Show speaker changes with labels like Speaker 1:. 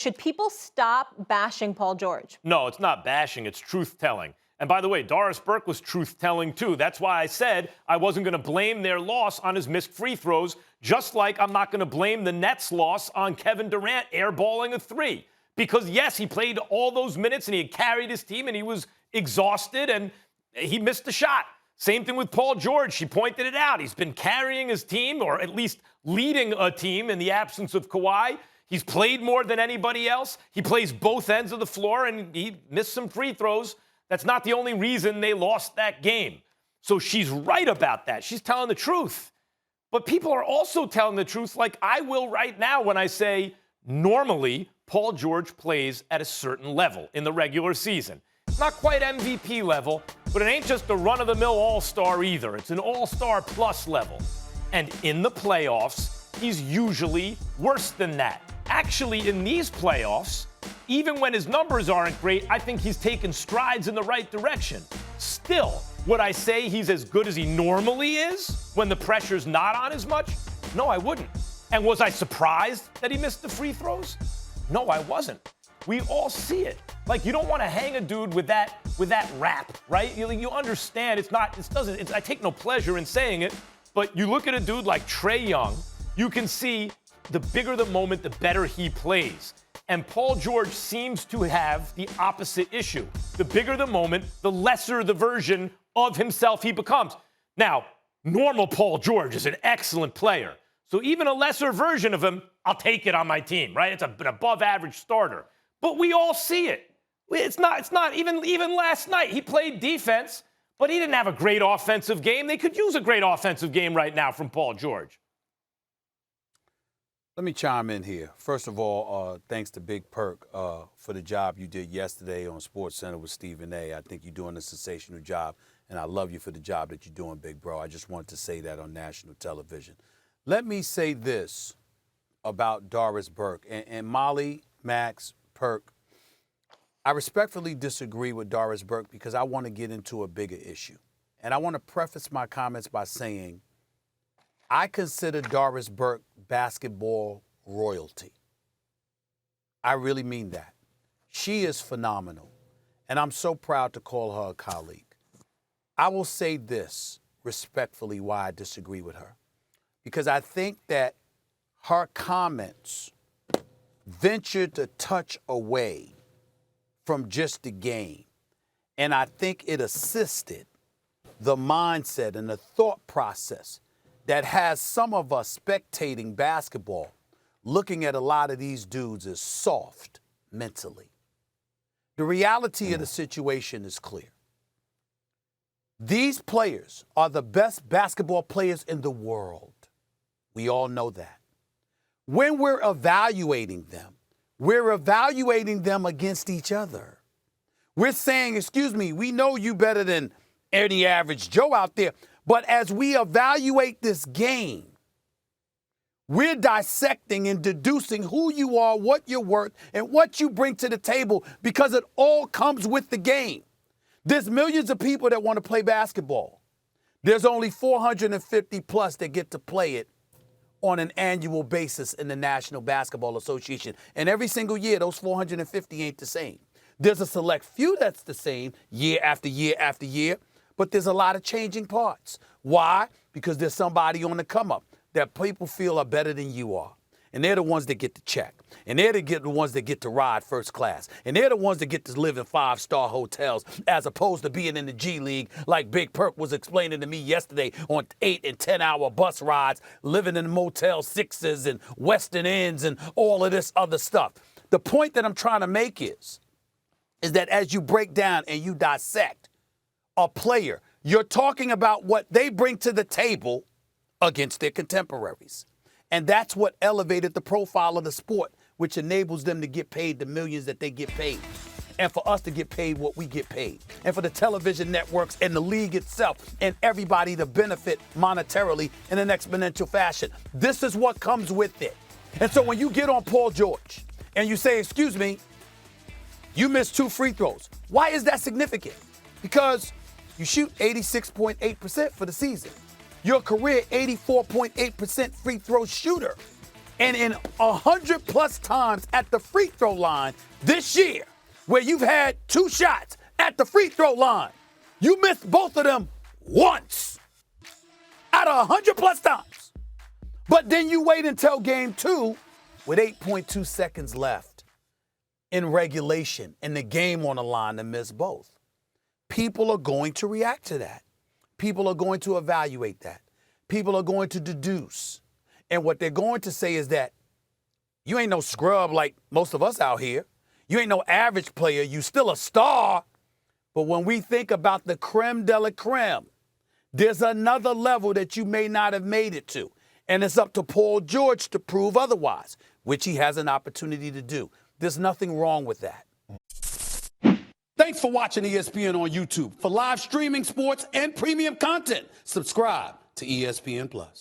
Speaker 1: Should people stop bashing Paul George?
Speaker 2: No, it's not bashing, it's truth-telling. And by the way, Doris Burke was truth-telling too. That's why I said I wasn't going to blame their loss on his missed free throws, just like I'm not going to blame the Nets' loss on Kevin Durant airballing a three. Because, yes, he played all those minutes and he had carried his team and he was exhausted and he missed the shot. Same thing with Paul George. She pointed it out. He's been carrying his team, or at least leading a team in the absence of Kawhi. He's played more than anybody else. He plays both ends of the floor, and he missed some free throws. That's not the only reason they lost that game. So she's right about that. She's telling the truth. But people are also telling the truth, like I will right now when I say normally Paul George plays at a certain level in the regular season. Not quite MVP level, but it ain't just a run-of-the-mill all-star either. It's an all-star plus level. And in the playoffs, he's usually worse than that. Actually, in these playoffs, even when his numbers aren't great, I think he's taken strides in the right direction. Still, would I say he's as good as he normally is when the pressure's not on as much? No, I wouldn't. And was I surprised that he missed the free throws? No, I wasn't. We all see it. Like, you don't want to hang a dude with that rap, right? You understand I take no pleasure in saying it, but you look at a dude like Trae Young, you can see the bigger the moment, the better he plays. And Paul George seems to have the opposite issue. The bigger the moment, the lesser the version of himself he becomes. Now, normal Paul George is an excellent player. So even a lesser version of him, I'll take it on my team, right? It's an above average starter. But we all see it. It's not even last night. He played defense, but he didn't have a great offensive game. They could use a great offensive game right now from Paul George.
Speaker 3: Let me chime in here. First of all, thanks to Big Perk for the job you did yesterday on SportsCenter with Stephen A. I think you're doing a sensational job, and I love you for the job that you're doing, Big Bro. I just wanted to say that on national television. Let me say this about Doris Burke. And Molly, Max, Perk, I respectfully disagree with Doris Burke because I want to get into a bigger issue. And I want to preface my comments by saying I consider Doris Burke basketball royalty. I really mean that. She is phenomenal, and I'm so proud to call her a colleague. I will say this respectfully why I disagree with her, because I think that her comments ventured a touch away from just the game, and I think it assisted the mindset and the thought process that has some of us spectating basketball looking at a lot of these dudes as soft mentally. The reality of the situation is clear. These players are the best basketball players in the world. We all know that. When we're evaluating them against each other. We're saying, excuse me, we know you better than any average Joe out there. But as we evaluate this game, we're dissecting and deducing who you are, what you're worth, and what you bring to the table because it all comes with the game. There's millions of people that want to play basketball. There's only 450 plus that get to play it on an annual basis in the National Basketball Association. And every single year, those 450 ain't the same. There's a select few that's the same year after year after year. But there's a lot of changing parts. Why? Because there's somebody on the come up that people feel are better than you are. And they're the ones that get the check. And they're the ones that get to ride first class. And they're the ones that get to live in 5-star hotels as opposed to being in the G League like Big Perk was explaining to me yesterday on 8 and 10-hour bus rides, living in Motel 6s and Western Inns and all of this other stuff. The point that I'm trying to make is that as you break down and you dissect a player, you're talking about what they bring to the table against their contemporaries. And that's what elevated the profile of the sport, which enables them to get paid the millions that they get paid. And for us to get paid what we get paid. And for the television networks and the league itself and everybody to benefit monetarily in an exponential fashion. This is what comes with it. And so when you get on Paul George and you say, excuse me, you missed 2 free throws. Why is that significant? Because you shoot 86.8% for the season. Your career 84.8% free throw shooter. And in 100+ times at the free throw line this year, where you've had 2 shots at the free throw line, you missed both of them once out of 100+ times. But then you wait until game 2 with 8.2 seconds left in regulation and the game on the line to miss both. People are going to react to that. People are going to evaluate that. People are going to deduce. And what they're going to say is that you ain't no scrub like most of us out here. You ain't no average player. You still a star. But when we think about the creme de la creme, there's another level that you may not have made it to. And it's up to Paul George to prove otherwise, which he has an opportunity to do. There's nothing wrong with that. Thanks for watching ESPN on YouTube. For live streaming, sports, and premium content, subscribe to ESPN+.